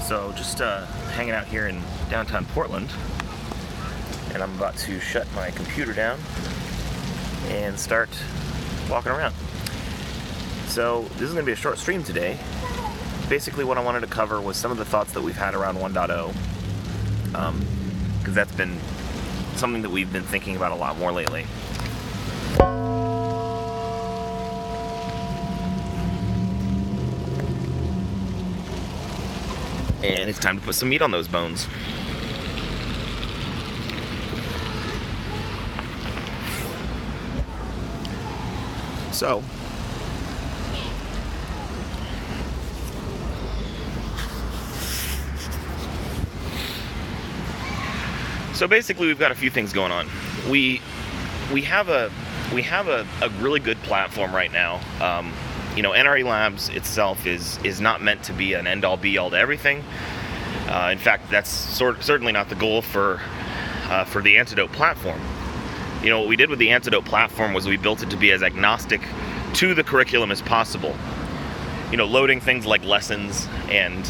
So just hanging out here in downtown Portland, and I'm about to shut my computer down and start walking around. So this is going to be a short stream today. Basically what I wanted to cover was some of the thoughts that we've had around 1.0, because that's been something that we've been thinking about a lot more lately. And it's time to put some meat on those bones. So basically we've got a few things going on. We have a really good platform right now. NRE Labs itself is not meant to be an end-all be-all to everything. In fact, that's certainly not the goal for the Antidote platform. What we did with the Antidote platform was we built it to be as agnostic to the curriculum as possible. Loading things like lessons and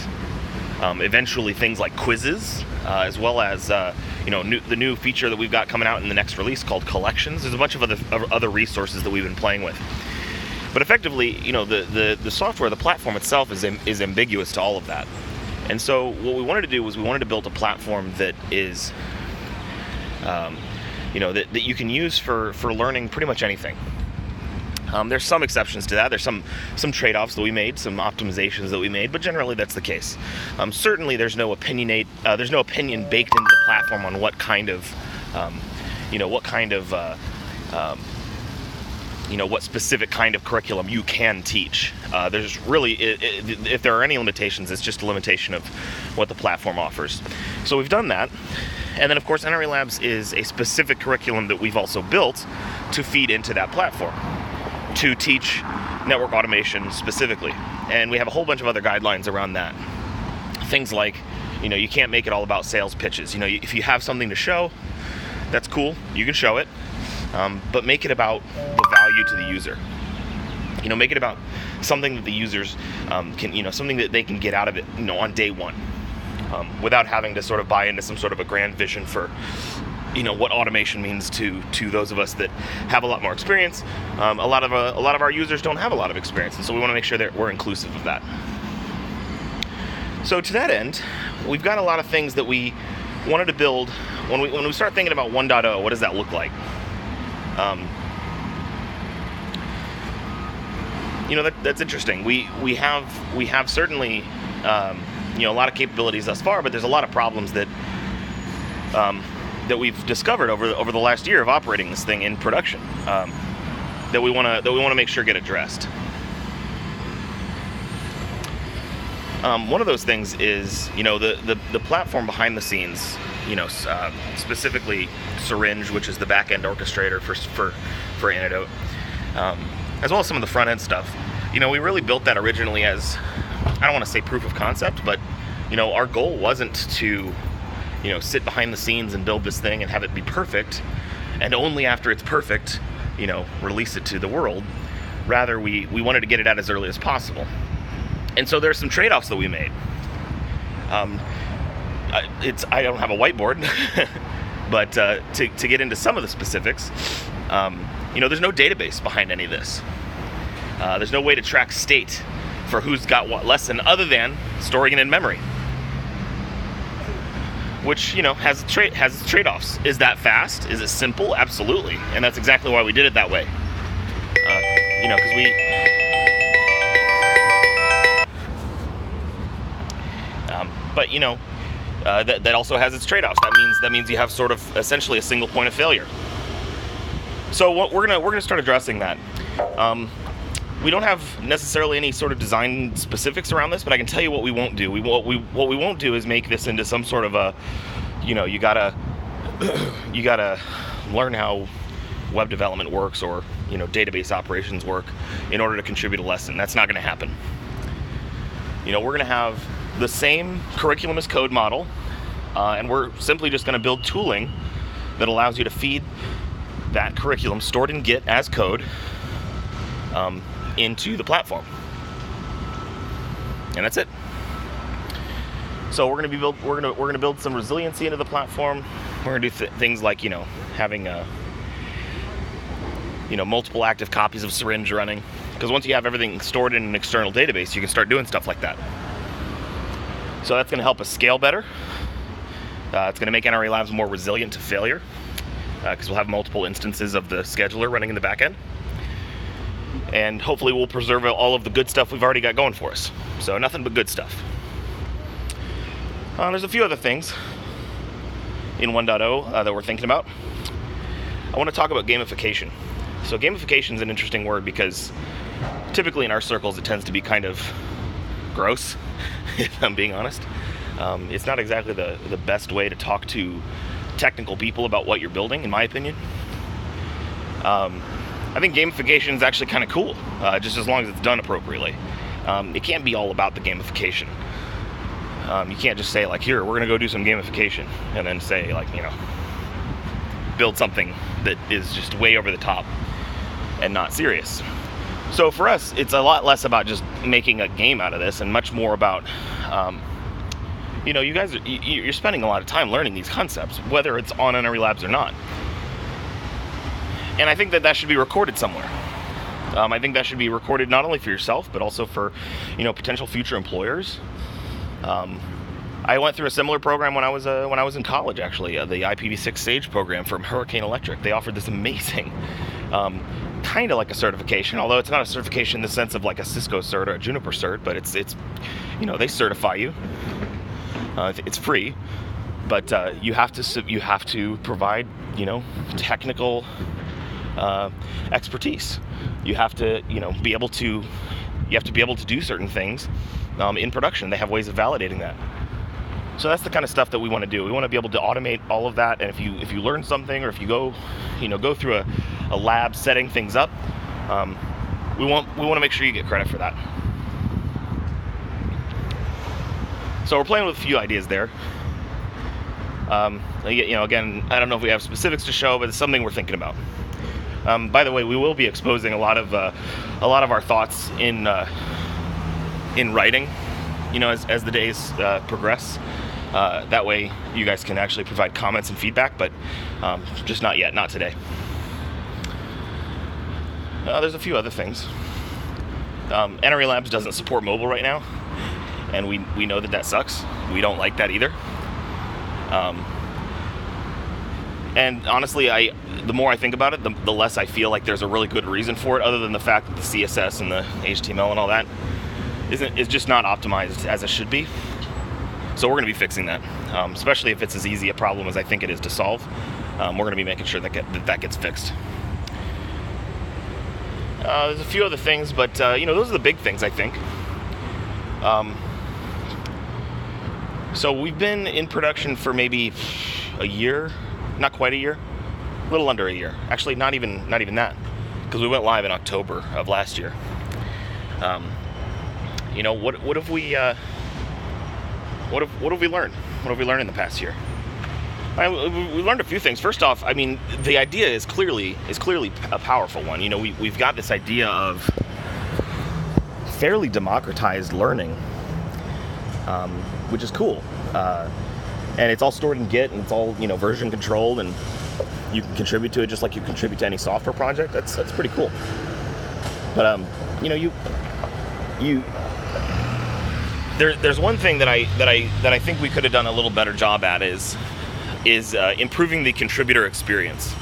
eventually things like quizzes, as well as the new feature that we've got coming out in the next release called Collections. There's a bunch of other resources that we've been playing with. But effectively, the software, the platform itself is ambiguous to all of that. And so what we wanted to do was we wanted to build a platform that is, that you can use for learning pretty much anything. There's some exceptions to that. There's some trade-offs that we made, some optimizations that we made, but generally that's the case. Certainly there's no opinion baked into the platform on what specific kind of curriculum you can teach. There's really, if there are any limitations, it's just a limitation of what the platform offers. So we've done that. And then of course NRE Labs is a specific curriculum that we've also built to feed into that platform, to teach network automation specifically. And we have a whole bunch of other guidelines around that. Things like, you can't make it all about sales pitches. If you have something to show, that's cool, you can show it. But make it about the value to the user. Make it about something that the users can, something that they can get out of it, on day one, without having to sort of buy into some sort of a grand vision for, what automation means to those of us that have a lot more experience. A lot of our users don't have a lot of experience, and so we want to make sure that we're inclusive of that. So to that end, we've got a lot of things that we wanted to build. When we start thinking about 1.0, what does that look like? That's interesting. We have certainly a lot of capabilities thus far, but there's a lot of problems that we've discovered over the last year of operating this thing in production, that we want to make sure get addressed. One of those things is the platform behind the scenes. Specifically Syringe, which is the back-end orchestrator for Antidote, as well as some of the front-end stuff. We really built that originally as, I don't want to say proof of concept, but our goal wasn't to sit behind the scenes and build this thing and have it be perfect, and only after it's perfect release it to the world. Rather, we wanted to get it out as early as possible. And so there's some trade-offs that we made. I don't have a whiteboard, but to get into some of the specifics, there's no database behind any of this. There's no way to track state for who's got what lesson other than storing it in memory, which has its trade-offs. Is that fast? Is it simple? Absolutely, and that's exactly why we did it that way. Because that also has its trade-offs. That means you have sort of essentially a single point of failure. So we're gonna start addressing that. We don't have necessarily any sort of design specifics around this, but I can tell you what we won't do. What we won't do is make this into some sort of a, you gotta learn how web development works or database operations work in order to contribute a lesson. That's not going to happen. We're going to have the same curriculum as code model, and we're simply just going to build tooling that allows you to feed that curriculum stored in Git as code into the platform. And that's it. So we're gonna build some resiliency into the platform. We're gonna do things like, having multiple active copies of Syringe running, because once you have everything stored in an external database, you can start doing stuff like that. So that's gonna help us scale better. It's gonna make NRA Labs more resilient to failure, because we'll have multiple instances of the scheduler running in the back end. And hopefully we'll preserve all of the good stuff we've already got going for us. So nothing but good stuff. There's a few other things in 1.0 that we're thinking about. I want to talk about gamification. So gamification is an interesting word because typically in our circles it tends to be kind of gross, if I'm being honest. It's not exactly the best way to talk to technical people about what you're building, in my opinion. I think gamification is actually kind of cool, just as long as it's done appropriately. It can't be all about the gamification. You can't just say, like, here, we're going to go do some gamification, and then say, like, build something that is just way over the top and not serious. So for us, it's a lot less about just making a game out of this and much more about, you guys, you're spending a lot of time learning these concepts, whether it's on NRE Labs or not. And I think that should be recorded somewhere. I think that should be recorded not only for yourself, but also for, potential future employers. I went through a similar program when I was in college, actually, the IPv6 Sage program from Hurricane Electric. They offered this amazing, kind of like a certification, although it's not a certification in the sense of like a Cisco cert or a Juniper cert, but it's they certify you. It's free, but you have to provide technical expertise. You have to be able to do certain things in production. They have ways of validating that. So that's the kind of stuff that we want to do. We want to be able to automate all of that. And if you learn something, or if you go through a lab setting things up, we want to make sure you get credit for that. So we're playing with a few ideas there. Again, I don't know if we have specifics to show, but it's something we're thinking about. By the way, we will be exposing a lot of our thoughts in writing, as the days progress. That way you guys can actually provide comments and feedback, but just not yet, not today. There's a few other things. NRE Labs doesn't support mobile right now, and we know that sucks. We don't like that either. And honestly, the more I think about it, the less I feel like there's a really good reason for it, other than the fact that the CSS and the HTML and all that is just not optimized as it should be. So we're going to be fixing that, especially if it's as easy a problem as I think it is to solve. We're going to be making sure that gets fixed. There's a few other things, but those are the big things, I think. So we've been in production for maybe a year, not quite a year, a little under a year. Actually, not even that, because we went live in October of last year. What have we learned? What have we learned in the past year? We learned a few things. First off, the idea is clearly a powerful one. We've got this idea of fairly democratized learning, which is cool. And it's all stored in Git, and it's all version controlled, and you can contribute to it just like you contribute to any software project. That's pretty cool. But there's one thing that I think we could have done a little better job at is improving the contributor experience.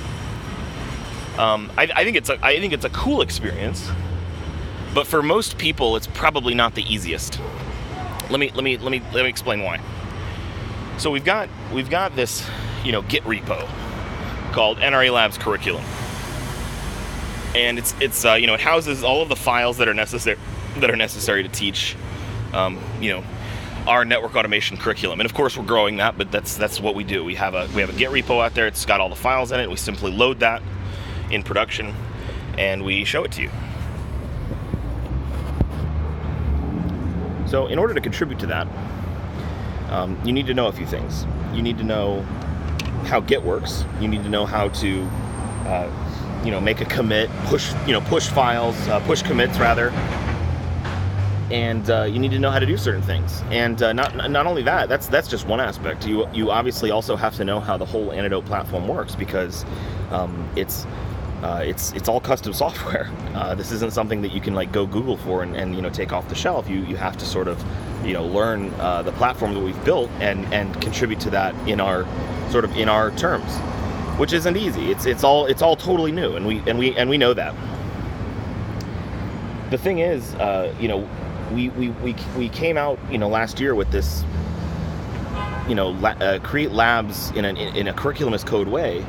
I think it's a cool experience, but for most people it's probably not the easiest. Let me explain why. So we've got this Git repo called NRE Labs Curriculum, and it houses all of the files that are necessary to teach our network automation curriculum. And of course we're growing that, but that's what we do. We have a Git repo out there. It's got all the files in it. We simply load that in production and we show it to you. So in order to contribute to that, you need to know a few things. You need to know how Git works. You need to know how to make a commit, push files, push commits rather. and you need to know how to do certain things. And not only that, that's just one aspect. You obviously also have to know how the whole Antidote platform works, because it's all custom software. This isn't something that you can like go Google for and you know, take off the shelf. You have to sort of, you know, learn the platform that we've built and contribute to that in our terms, which isn't easy. It's all totally new, and we know that. The thing is, you know, we came out, you know, last year with this, you know, create labs in a curriculum as code way,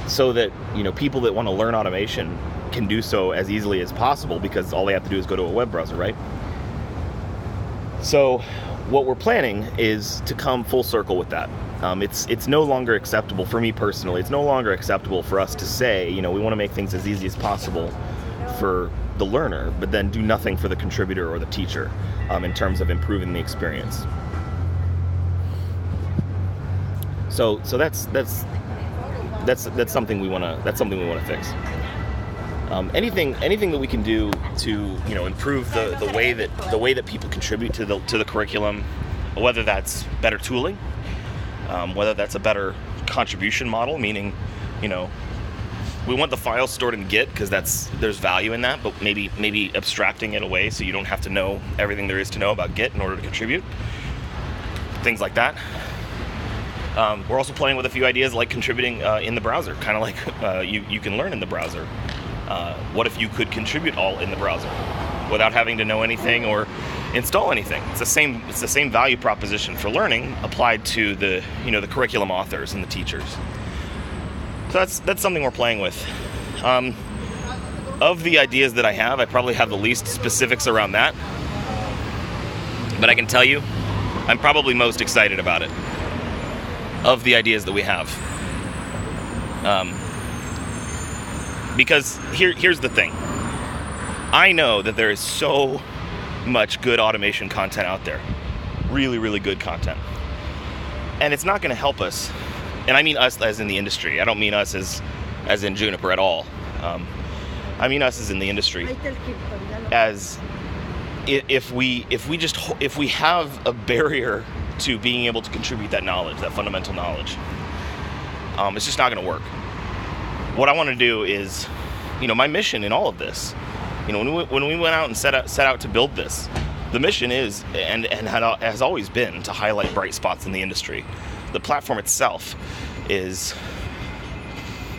so that, you know, people that want to learn automation can do so as easily as possible, because all they have to do is go to a web browser, right? So what we're planning is to come full circle with that. It's no longer acceptable for me personally. It's no longer acceptable for us to say, you know, we want to make things as easy as possible for the learner, but then do nothing for the contributor or the teacher in terms of improving the experience. So that's something we want to fix. Anything that we can do to, you know, improve the way that people contribute to the curriculum, whether that's better tooling, whether that's a better contribution model, meaning, you know, we want the files stored in Git because there's value in that, but maybe abstracting it away so you don't have to know everything there is to know about Git in order to contribute. Things like that. We're also playing with a few ideas like contributing in the browser, kind of like you can learn in the browser. What if you could contribute all in the browser without having to know anything or install anything? It's the same value proposition for learning applied to the curriculum authors and the teachers. So that's something we're playing with. Of the ideas that I have, I probably have the least specifics around that, but I can tell you, I'm probably most excited about it. Of the ideas that we have, because here's the thing. I know that there is so much good automation content out there, really, really good content, and it's not going to help us. And I mean us as in the industry. I don't mean us as in Juniper at all. I mean us as in the industry. As if we have a barrier to being able to contribute that knowledge, that fundamental knowledge, it's just not going to work. What I want to do is, you know, my mission in all of this, you know, when we went out and set out to build this, the mission is and has always been to highlight bright spots in the industry. The platform itself is,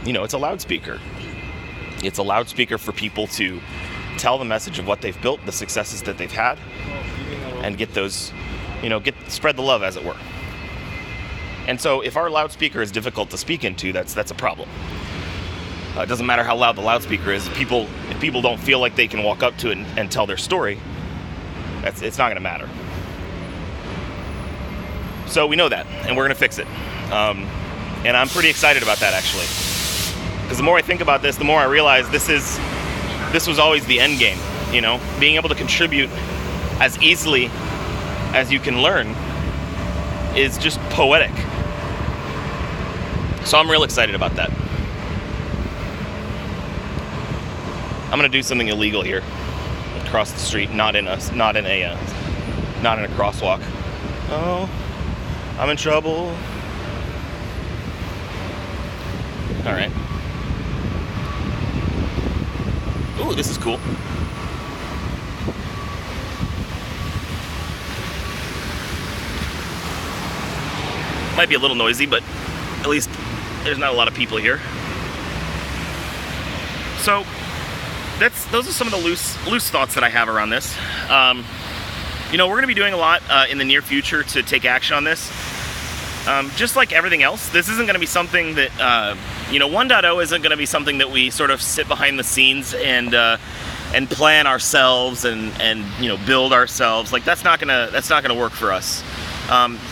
you know, it's a loudspeaker. It's a loudspeaker for people to tell the message of what they've built, the successes that they've had, and get those, you know, spread the love, as it were. And so if our loudspeaker is difficult to speak into, that's a problem. It doesn't matter how loud the loudspeaker is. If people don't feel like they can walk up to it and tell their story, it's not going to matter. So we know that, and we're going to fix it. And I'm pretty excited about that, actually. Because the more I think about this, the more I realize this was always the end game. You know, being able to contribute as easily as you can learn is just poetic. So I'm real excited about that. I'm gonna do something illegal here, across the street, not in a crosswalk. Oh, I'm in trouble. All right. Ooh, this is cool. Might be a little noisy, but at least there's not a lot of people here. So those are some of the loose thoughts that I have around this. You know, we're going to be doing a lot in the near future to take action on this. Just like everything else, this isn't going to be something that, you know, 1.0 isn't going to be something that we sort of sit behind the scenes and plan ourselves and you know, build ourselves. Like that's not gonna work for us.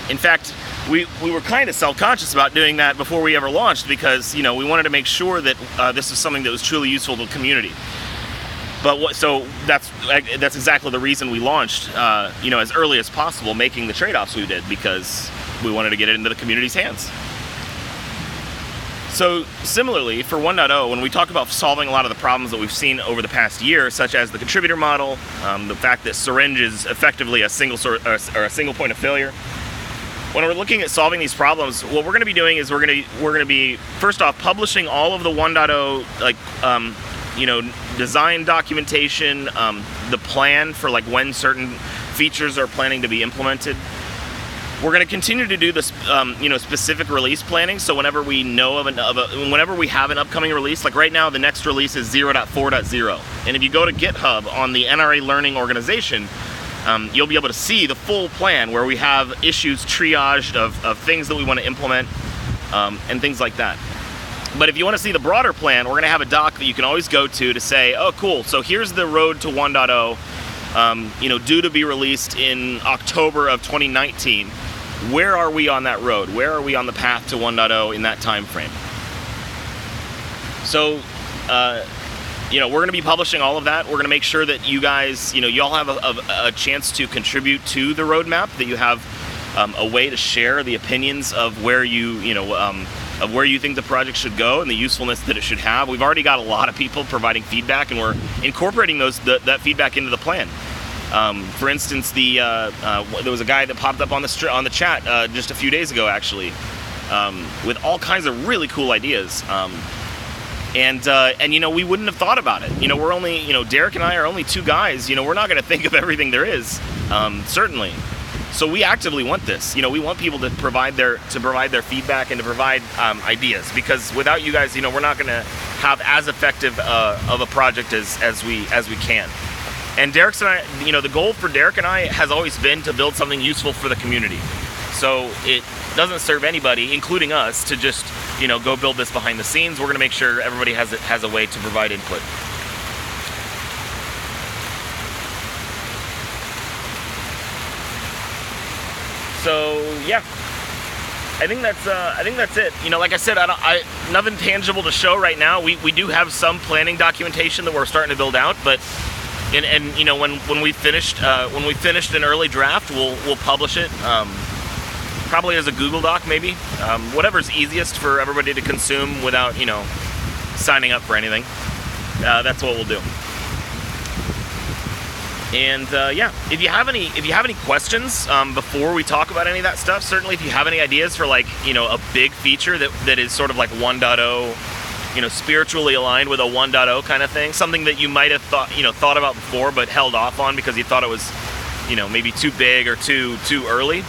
In fact, we were kind of self-conscious about doing that before we ever launched, because, you know, we wanted to make sure that this was something that was truly useful to the community. But so that's exactly the reason we launched, you know, as early as possible, making the trade-offs we did, because we wanted to get it into the community's hands. So similarly, for 1.0, when we talk about solving a lot of the problems that we've seen over the past year, such as the contributor model, the fact that syringe is effectively a single point of failure, when we're looking at solving these problems, what we're going to be doing is we're going to be first off publishing all of the 1.0 design documentation, the plan for like when certain features are planning to be implemented. We're going to continue to do this, specific release planning. So whenever we know whenever we have an upcoming release, like right now, the next release is 0.4.0. And if you go to GitHub on the NRA Learning organization, you'll be able to see the full plan where we have issues triaged of things that we want to implement and things like that. But if you want to see the broader plan, we're going to have a doc that you can always go to say, oh, cool, so here's the road to 1.0, due to be released in October of 2019. Where are we on that road? Where are we on the path to 1.0 in that time frame? So, we're going to be publishing all of that. We're going to make sure that you guys, you all have a chance to contribute to the roadmap, that you have a way to share the opinions of where of where you think the project should go and the usefulness that it should have. We've already got a lot of people providing feedback, and we're incorporating that feedback into the plan. For instance, there was a guy that popped up on the chat just a few days ago, actually, with all kinds of really cool ideas. And we wouldn't have thought about it. We're only, Derek and I are only two guys. We're not going to think of everything there is, certainly. So we actively want this. We want people to provide their feedback and to provide ideas, because without you guys, we're not going to have as effective of a project as we can. And Derek's and I, the goal for Derek and I has always been to build something useful for the community. So it doesn't serve anybody, including us, to just go build this behind the scenes. We're going to make sure everybody has a way to provide input. So yeah, I think that's it. Like I said, nothing tangible to show right now. We do have some planning documentation that we're starting to build out, but when we finished an early draft, we'll publish it. Probably as a Google Doc, maybe. Whatever's easiest for everybody to consume without signing up for anything. That's what we'll do. And if you have any questions before we talk about any of that stuff, certainly if you have any ideas for a big feature that is sort of like 1.0, spiritually aligned with a 1.0 kind of thing, something that you might have thought about before but held off on because you thought it was maybe too big or too early,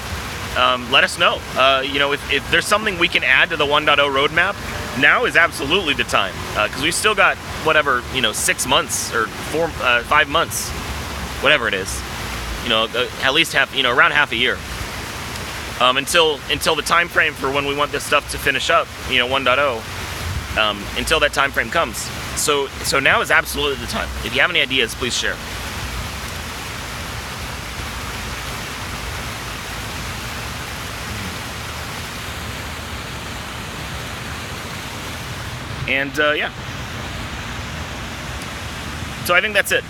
let us know. If there's something we can add to the 1.0 roadmap, now is absolutely the time, because we've still got 6 months or 5 months, whatever it is, at least around half a year, until the time frame for when we want this stuff to finish up, 1.0, until that time frame comes. So now is absolutely the time. If you have any ideas, please share. And so I think that's it.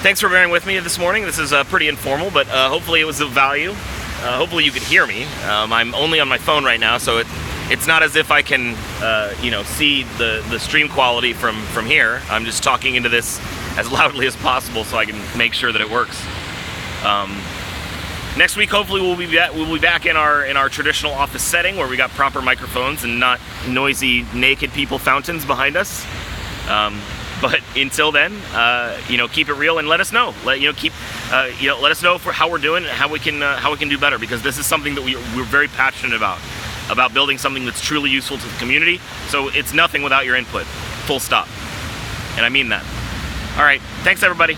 Thanks for bearing with me this morning. This is pretty informal, but hopefully it was of value. Hopefully you could hear me. I'm only on my phone right now, so it's not as if I can see the stream quality from here. I'm just talking into this as loudly as possible so I can make sure that it works. Next week, hopefully, we'll be back in our traditional office setting where we got proper microphones and not noisy naked people fountains behind us. But until then, keep it real and let us know. Let us know for how we're doing and how we can do better, because this is something that we're very passionate about building something that's truly useful to the community. So it's nothing without your input. Full stop. And I mean that. All right. Thanks, everybody.